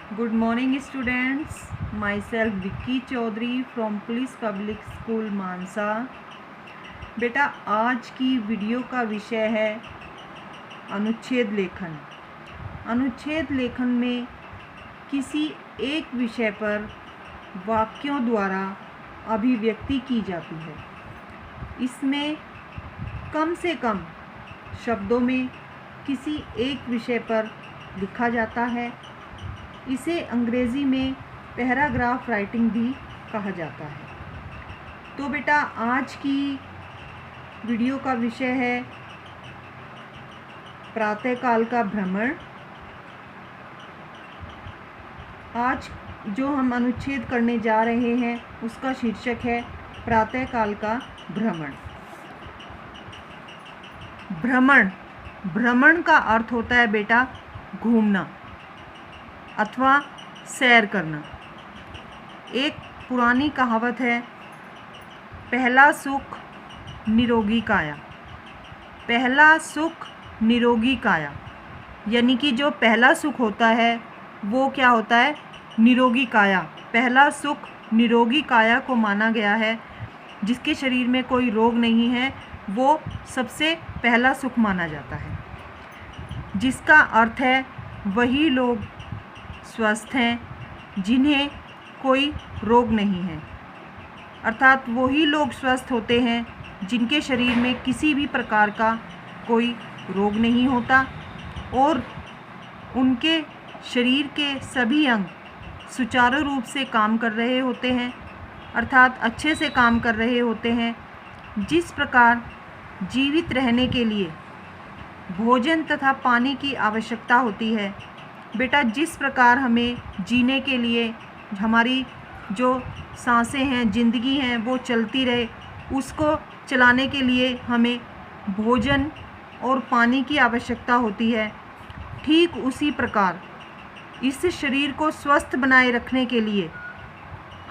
Good morning students, myself Vicky Chaudhary from police public school Mansa. बेटा आज की वीडियो का विषय है अनुच्छेद लेखन। अनुच्छेद लेखन में किसी एक विषय पर वाक्यों द्वारा अभिव्यक्ति की जाती है। इसमें कम से कम शब्दों में किसी एक विषय पर लिखा जाता है। इसे अंग्रेज़ी में पैराग्राफ राइटिंग भी कहा जाता है। तो बेटा आज की वीडियो का विषय है प्रातःकाल का भ्रमण। आज जो हम अनुच्छेद करने जा रहे हैं उसका शीर्षक है प्रातःकाल का भ्रमण। भ्रमण का अर्थ होता है बेटा घूमना अथवा सैर करना। एक पुरानी कहावत है, पहला सुख निरोगी काया। पहला सुख निरोगी काया, यानी कि जो पहला सुख होता है वो क्या होता है? निरोगी काया। पहला सुख निरोगी काया को माना गया है। जिसके शरीर में कोई रोग नहीं है वो सबसे पहला सुख माना जाता है। जिसका अर्थ है वही लोग स्वस्थ हैं जिन्हें कोई रोग नहीं है। अर्थात वही लोग स्वस्थ होते हैं जिनके शरीर में किसी भी प्रकार का कोई रोग नहीं होता और उनके शरीर के सभी अंग सुचारू रूप से काम कर रहे होते हैं, अर्थात अच्छे से काम कर रहे होते हैं। जिस प्रकार जीवित रहने के लिए भोजन तथा पानी की आवश्यकता होती है, बेटा जिस प्रकार हमें जीने के लिए हमारी जो सांसें हैं, ज़िंदगी हैं, वो चलती रहे, उसको चलाने के लिए हमें भोजन और पानी की आवश्यकता होती है। ठीक उसी प्रकार इस शरीर को स्वस्थ बनाए रखने के लिए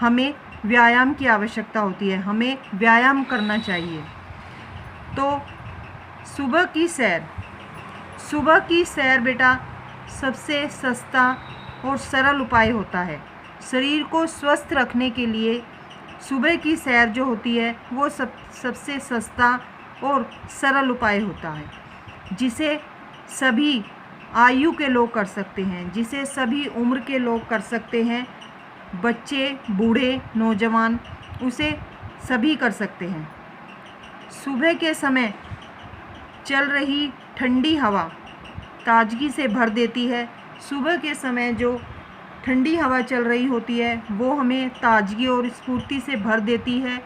हमें व्यायाम की आवश्यकता होती है। हमें व्यायाम करना चाहिए। तो सुबह की सैर बेटा सबसे सस्ता और सरल उपाय होता है। शरीर को स्वस्थ रखने के लिए सुबह की सैर जो होती है वो सबसे सस्ता और सरल उपाय होता है, जिसे सभी आयु के लोग कर सकते हैं, जिसे सभी उम्र के लोग कर सकते हैं। बच्चे, बूढ़े, नौजवान, उसे सभी कर सकते हैं। सुबह के समय चल रही ठंडी हवा ताजगी से भर देती है। सुबह के समय जो ठंडी हवा चल रही होती है वो हमें ताजगी और स्फूर्ति से भर देती है,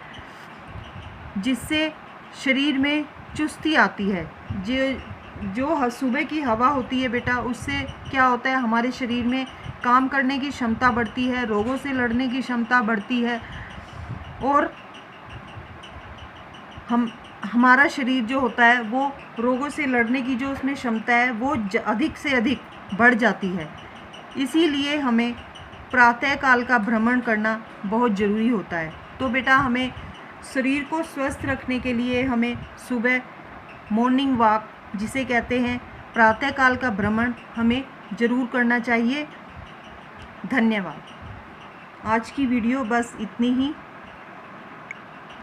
जिससे शरीर में चुस्ती आती है। जो सुबह की हवा होती है बेटा, उससे क्या होता है? हमारे शरीर में काम करने की क्षमता बढ़ती है, रोगों से लड़ने की क्षमता बढ़ती है और हमारा शरीर जो होता है वो रोगों से लड़ने की जो उसमें क्षमता है वो अधिक से अधिक बढ़ जाती है। इसीलिए हमें प्रातःकाल का भ्रमण करना बहुत ज़रूरी होता है। तो बेटा हमें शरीर को स्वस्थ रखने के लिए हमें सुबह मॉर्निंग वॉक, जिसे कहते हैं प्रातःकाल का भ्रमण, हमें ज़रूर करना चाहिए। धन्यवाद। आज की वीडियो बस इतनी ही।